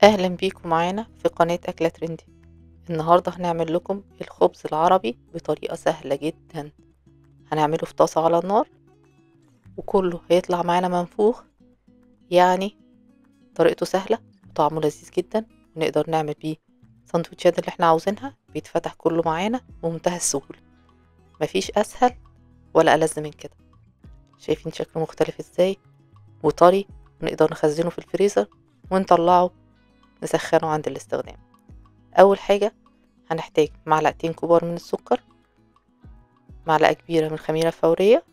اهلا بيكم معانا في قناة اكلة ترندي. النهاردة هنعمل لكم الخبز العربي بطريقة سهلة جدا. هنعمله في طاسة على النار وكله هيطلع معانا منفوخ، يعني طريقته سهلة وطعمه لذيذ جدا، ونقدر نعمل بيه سندوتشات اللي احنا عاوزينها. بيتفتح كله معانا بمنتهى السهولة، مفيش اسهل ولا ألذ من كده. شايفين شكله مختلف ازاي وطري، ونقدر نخزنه في الفريزر ونطلعه نسخنه عند الاستخدام. اول حاجة هنحتاج معلقتين كبار من السكر، معلقة كبيرة من الخميرة الفورية،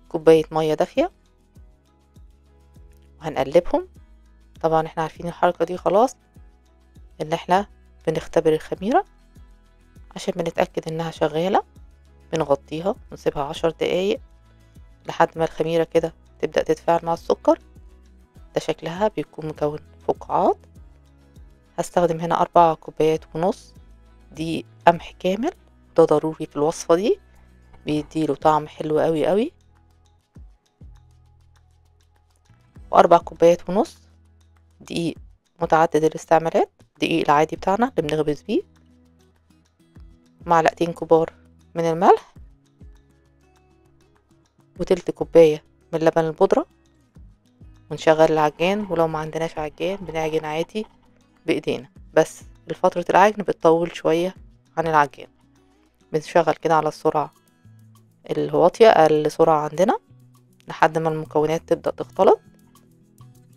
كوباية مية دافية، وهنقلبهم. طبعا احنا عارفين الحركة دي خلاص، ان احنا بنختبر الخميرة عشان بنتأكد انها شغالة. بنغطيها ونسيبها 10 دقايق لحد ما الخميرة كده تبدأ تتفاعل مع السكر. ده شكلها بيكون مكون فقاعات. هستخدم هنا 4 كوبايات ونص دي قمح كامل، ده ضروري في الوصفة دي، بيديله طعم حلو قوي قوي. و4 كوبايات ونص دقيق متعدد الاستعمالات، دقيق العادي بتاعنا اللي بنخبز بيه. معلقتين كبار من الملح، وتلت كوباية من لبن البودرة. ونشغل العجان، ولو ما عندناش عجان بنعجن عادي بايدينا، بس فترة العجن بتطول شوية عن العجان. بنشغل كده على السرعة الواطية، اقل سرعة عندنا، لحد ما المكونات تبدأ تختلط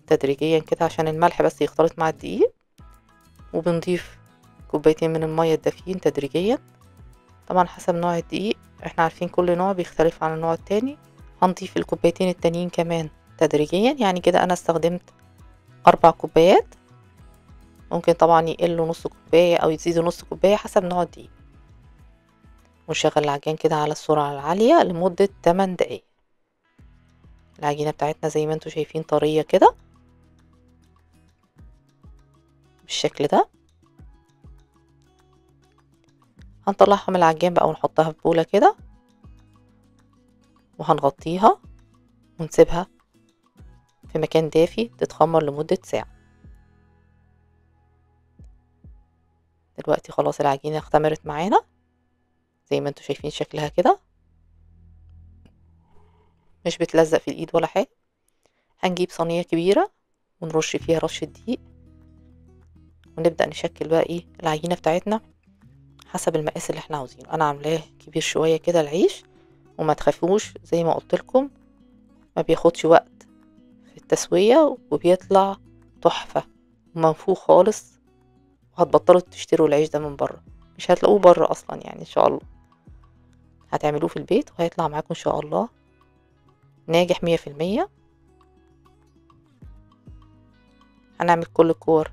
تدريجيا كده عشان الملح بس يختلط مع الدقيق. وبنضيف كوبايتين من المية الدافيين تدريجيا، طبعا حسب نوع الدقيق، احنا عارفين كل نوع بيختلف عن النوع التاني. هنضيف الكوبايتين التانيين كمان تدريجيا، يعني كده انا استخدمت 4 كوبايات. ممكن طبعا يقلوا نص كوباية او يزيدوا نص كوباية حسب نوع الدقيق. ونشغل العجان كده على السرعة العالية لمدة 8 دقايق. العجينة بتاعتنا زي ما انتوا شايفين طرية كده بالشكل ده. هنطلعها من العجان بقى ونحطها في بولة كده، وهنغطيها ونسيبها في مكان دافي تتخمر لمدة ساعة. دلوقتي خلاص العجينة اختمرت معانا زي ما انتوا شايفين شكلها كده، مش بتلزق في الايد ولا حاجة. هنجيب صينية كبيرة ونرش فيها رشة دقيق، ونبدأ نشكل بقى ايه العجينة بتاعتنا حسب المقاس اللي احنا عاوزينه. انا عاملاه كبير شوية كده العيش، وما تخافوش زي ما قلت لكم ما بياخدش وقت في التسوية، وبيطلع تحفة ومنفوخ خالص. وهتبطلوا تشتروا العيش ده من بره، مش هتلاقوه بره اصلا، يعني ان شاء الله هتعملوه في البيت وهيطلع معاكم ان شاء الله ناجح 100%. هنعمل كل الكور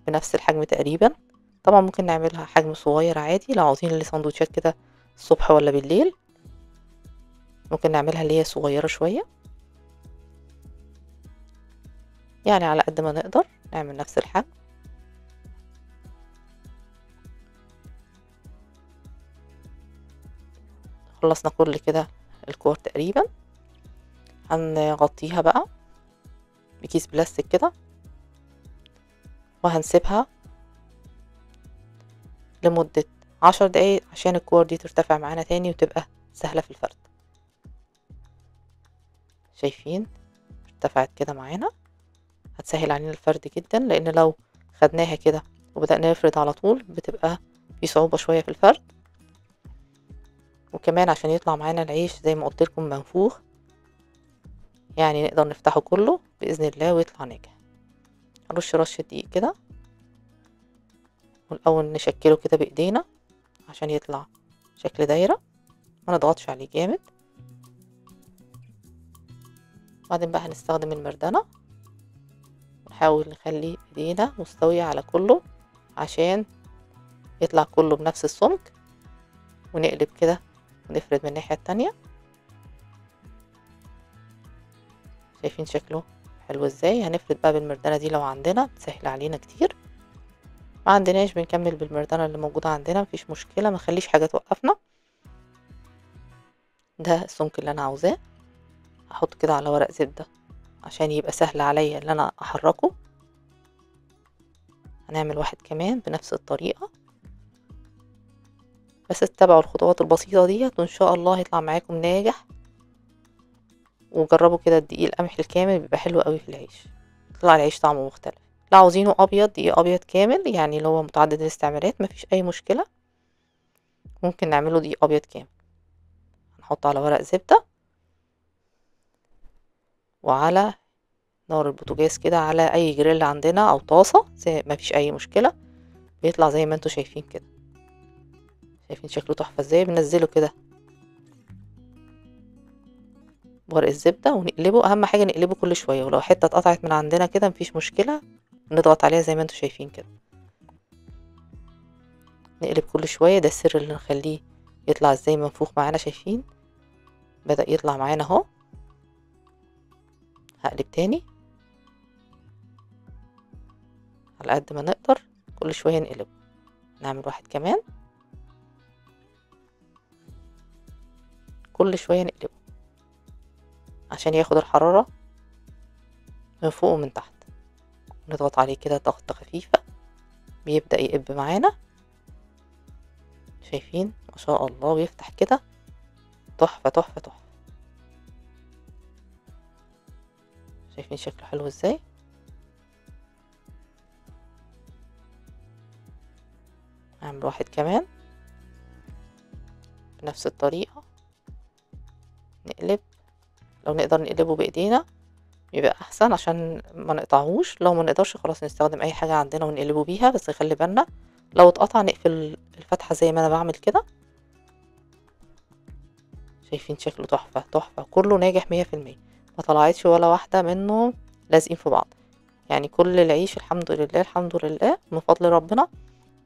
بنفس الحجم تقريبا. طبعا ممكن نعملها حجم صغير عادي لو عاوزين لسندوتشات كده الصبح ولا بالليل، ممكن نعملها اللي هي صغيرة شوية، يعني على قد ما نقدر نعمل نفس الحجم. خلصنا كل كده الكور تقريبا. هنغطيها بقى بكيس بلاستيك كده، وهنسيبها لمدة 10 دقايق عشان الكور دي ترتفع معانا تاني وتبقى سهلة في الفرد. شايفين ارتفعت كده معانا، هتسهل علينا الفرد جدا، لان لو خدناها كده وبدأنا نفرد على طول بتبقى في صعوبة شوية في الفرد. وكمان عشان يطلع معانا العيش زي ما قلت لكم منفوخ، يعني نقدر نفتحه كله بإذن الله ويطلع ناجح. هنرش رشة دقيق كده، والأول نشكله كده بإيدينا عشان يطلع شكل دايرة، ما نضغطش عليه جامد. بعدين بقى هنستخدم المردنة ونحاول نخلي ايدينا مستوية على كله عشان يطلع كله بنفس السمك. ونقلب كده ونفرد من الناحية التانية. شايفين شكله حلو ازاي؟ هنفرد بقى بالمردنة دي لو عندنا، تسهل علينا كتير. ما عندناش بنكمل بالمردنة اللي موجودة عندنا، مفيش مشكلة، ما نخليش حاجة توقفنا. ده السمك اللي انا عاوزاه. هحط كده على ورق زبدة عشان يبقى سهل عليا ان انا احركه. هنعمل واحد كمان بنفس الطريقة، بس اتبعوا الخطوات البسيطة ديت وان شاء الله هيطلع معاكم ناجح. وجربوا كده الدقيق القمح الكامل بيبقى حلو قوي في العيش، يطلع العيش طعمه مختلف. لو عاوزينه ابيض دقيق ابيض كامل يعني اللي هو متعدد الاستعمالات مفيش اي مشكلة، ممكن نعمله دقيق ابيض كامل. هنحطه على ورق زبدة وعلى نار البوتاجاز كده على اي جريل عندنا او طاسة، زي مفيش اي مشكلة. بيطلع زي ما انتوا شايفين كده، شايفين شكله تحفة ازاي. بننزله كده بورق الزبدة ونقلبه، اهم حاجة نقلبه كل شوية، ولو حتة اتقطعت من عندنا كده مفيش مشكلة، نضغط عليها زي ما انتوا شايفين كده. نقلب كل شوية، ده السر اللي نخليه يطلع ازاي منفوخ معانا. شايفين بدأ يطلع معانا اهو. هقلب تاني على قد ما نقدر، كل شوية نقلبه. نعمل واحد كمان، كل شوية نقلبه عشان ياخد الحرارة من فوق ومن تحت. نضغط عليه كده ضغطة خفيفة، بيبدأ يقب معانا. شايفين ما شاء الله، ويفتح كده تحفة تحفة تحفة. شايفين شكله حلو ازاي. هعمل واحد كمان بنفس الطريقة. نقلب، لو نقدر نقلبه بايدينا يبقى احسن عشان ما نقطعهوش. لو ما نقدرش خلاص نستخدم اي حاجة عندنا ونقلبه بيها، بس نخلي بالنا لو اتقطع نقفل الفتحة زي ما انا بعمل كده. شايفين شكله تحفة تحفة، كله ناجح 100%. ما طلعتش ولا واحدة منه لازقين في بعض، يعني كل العيش الحمد لله الحمد لله من فضل ربنا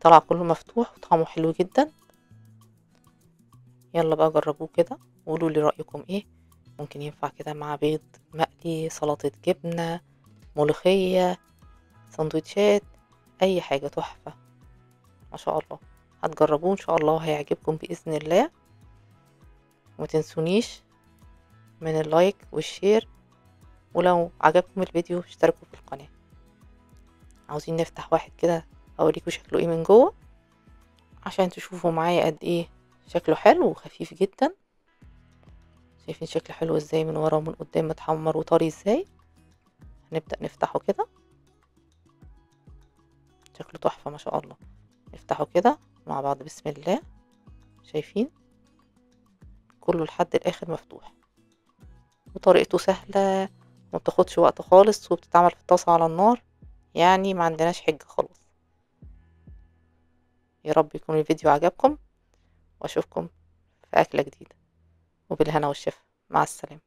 طلع كله مفتوح وطعمه حلو جدا. يلا بقى جربوه كده وقولوا لي رأيكم ايه. ممكن ينفع كده مع بيض مقلي، سلطة جبنة، ملوخية، سندوتشات، اي حاجة تحفة ما شاء الله. هتجربوه ان شاء الله وهيعجبكم بإذن الله. ومتنسونيش من اللايك والشير، ولو عجبكم الفيديو اشتركوا في القناة. عاوزين نفتح واحد كده اوريكم شكله ايه من جوه عشان تشوفوا معايا قد ايه شكله حلو وخفيف جدا. شايفين شكله حلو ازاي من ورا ومن قدام، متحمر وطري ازاي. هنبدأ نفتحه كده، شكله تحفة ما شاء الله. نفتحه كده مع بعض بسم الله. شايفين كله لحد الاخر مفتوح، وطريقته سهلة ومبتاخدش وقت خالص، وبتتعمل في الطاسة على النار، يعني ما عندناش حجة خلاص. يا رب يكون الفيديو عجبكم، واشوفكم في أكلة جديدة، وبالهنا والشفا. مع السلامة.